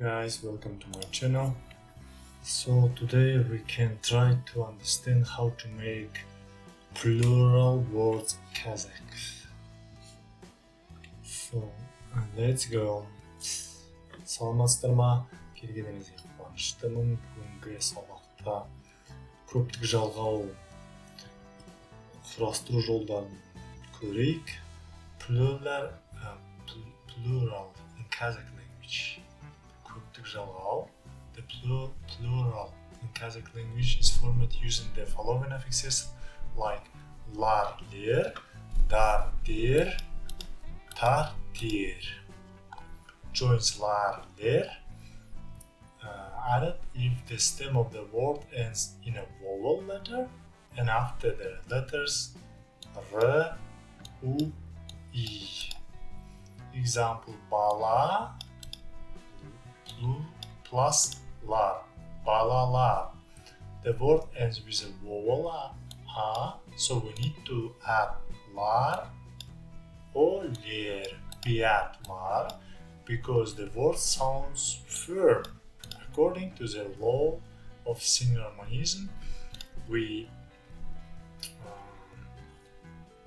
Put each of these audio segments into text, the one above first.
guys, welcome to my channel. So today we can try to understand how to make plural words in Kazakh. So let's go. Саламатсыздар ма? Келгеніңізге қуаныштымын. Бүгінгі сабақта көптік жалғау құрастыру жолдарын көрейік. Plural in Kazakh language. Köptük жалғау. The plural in Kazakh language is formed using the following affixes like lar, ler, dar, der, tar, ter. Joins lar, ler added if the stem of the word ends in a vowel letter and after the letters r, u, i. Example: bala plus lar, balalar. The word ends with a vowel a, so we need to add lar or ler. We add lar because the word sounds firm. According to the law of singular harmonism, we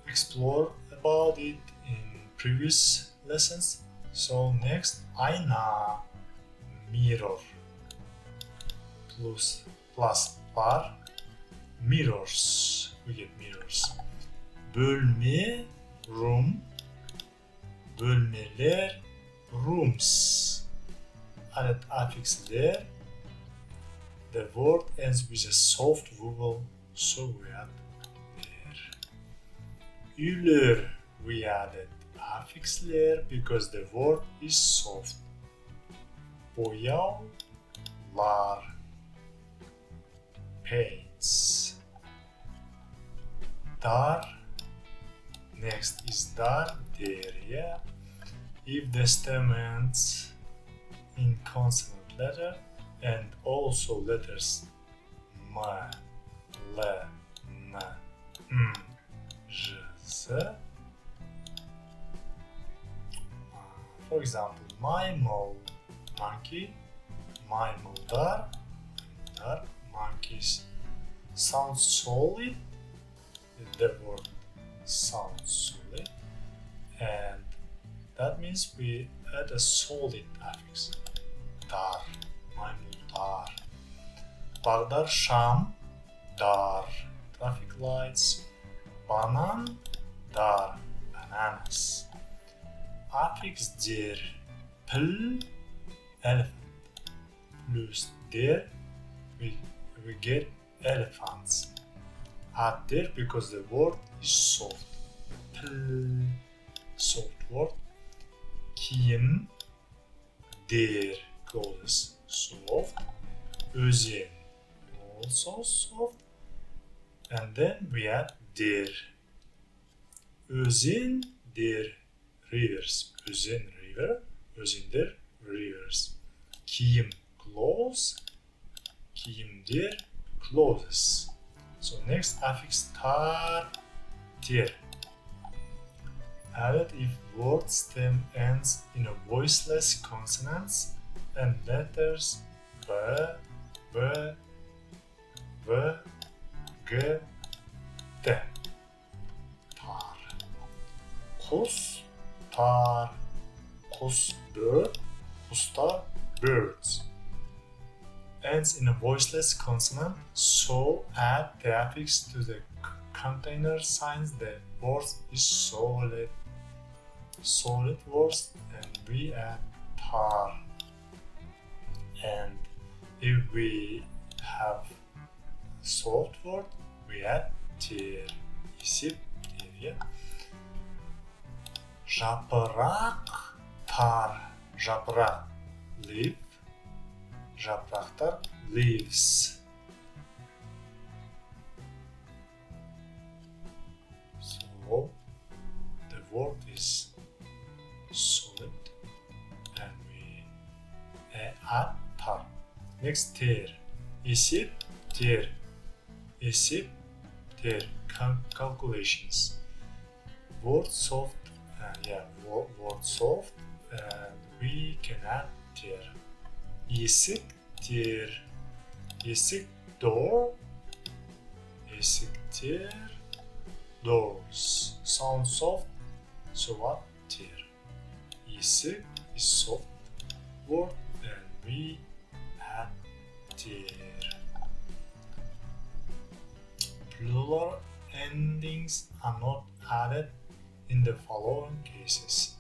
explore about it in previous lessons. So next, ayna, mirror, plus lar, mirrors. We get mirrors. Bölme, room, bölmeler, rooms. Added affix there. The word ends with a soft vowel, so we add there. Üler, we added affix there because the word is soft. Boyaular, paints. Dar, next is dar, there, yeah. If the stem ends in consonant letter and also letters m, l, n, m, j, z. For example, maymul, monkey, maymuldar, monkeys. Sounds solid. The word sounds solid, and that means we add a solid affix. Dar, maymuldar. Baghdad, Sham, dar. Traffic lights. Banan, dar. Bananas. Affix der, pl, elephant. Plus der, we get elephants. Add there because the word is soft. Pl, soft word. Kiyim, der, clothes, soft. Özen, also soft. And then we add der. Özen, der, rivers. Özen, river. Özendir, rivers. Kiyim, clothes. Kiyimdir, clothes. So next affix tar, ter. Added if word stem ends in a voiceless consonants and letters b, b, v, g, t. Tar. Kus, tar. Kus, bird. Kusta, birds. Ends in a voiceless consonant, so add the affix to the container signs the word is solid. Solid words, and we add tar. And if we have soft word, we add ter. İsip ter, yeah. Japrak, tar. Japrak, leaf. Japraktar, leaves. So the word is solid and we add tar. Next, ter. Isip, ter. Isip, ter. Calculations. Word soft, word soft, and we can add ter. есіктер. Есік door. Есіктер. Doors. Sound soft. So what? Ter. Есік is soft word and we add ter. Plural endings are not added in the following cases.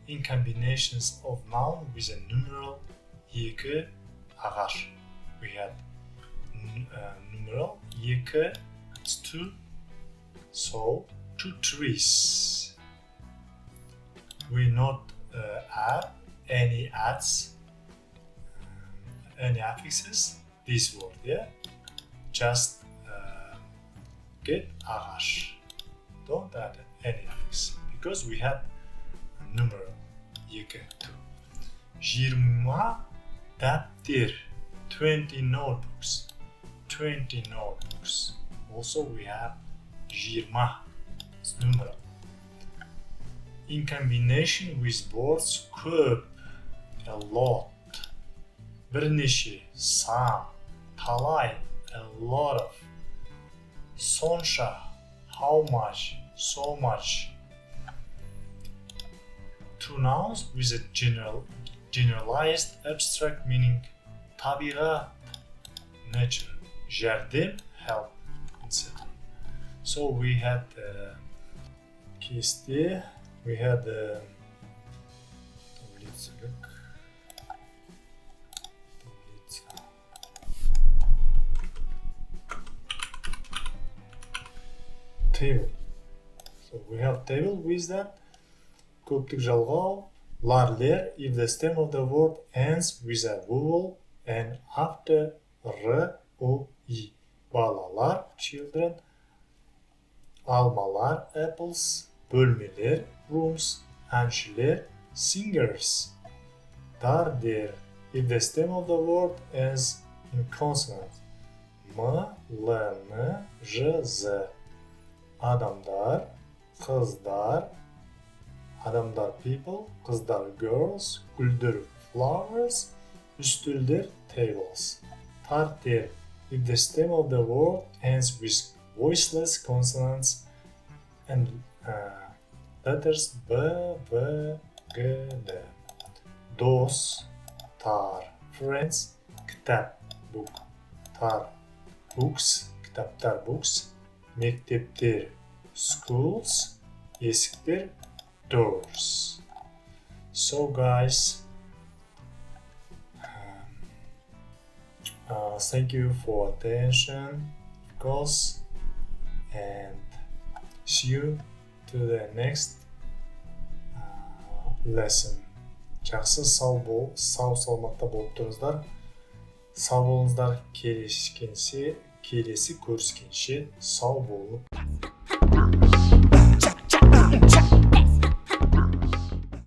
In combinations of noun with a numeral екі ағаш. We had numeral екі, it's two, so two trees. We not add any adds, any affixes, this word, yeah? Just get ағаш. Don't add any affix because we had numeral екі, two. 20 дәптер, 20 notebooks. 20 notebooks. Also we have 20, it's numeral. In combination with words көп, a lot. Бірнеше, some, талай, a lot of. Сонша, how much, so much. Two nouns with a generalized abstract meaning. Табиғат, nature, жәрдем, help, etc. So we had кесте, we had table. So we have table with that. Көптік жалғау, lar, if the stem of the word ends with a vowel and after r, o, i. Балалар, children. Алмалар, apples. Бөлмелер, rooms. Әншілер, singers. Дар, if the stem of the word ends in consonant. M, L, N, J, Z. Адамдар, қыздар. Адамдар, people. Қыздар, girls. Гүлдер, flowers. Үстелдер, tables. Тар, if the stem of the word ends with voiceless consonants and letters B, B, G, D. Дос, тар. Friends, кітап, book. Тар, books, кітаптар, books. Мектептер, schools. Есіктер, doors. So guys, thank you for attention, of course, and see you to the next lesson. Жақсы, сау саламатта болып тұрыңыздар. Сау болыңыздар, келесі көріскенше сау болып.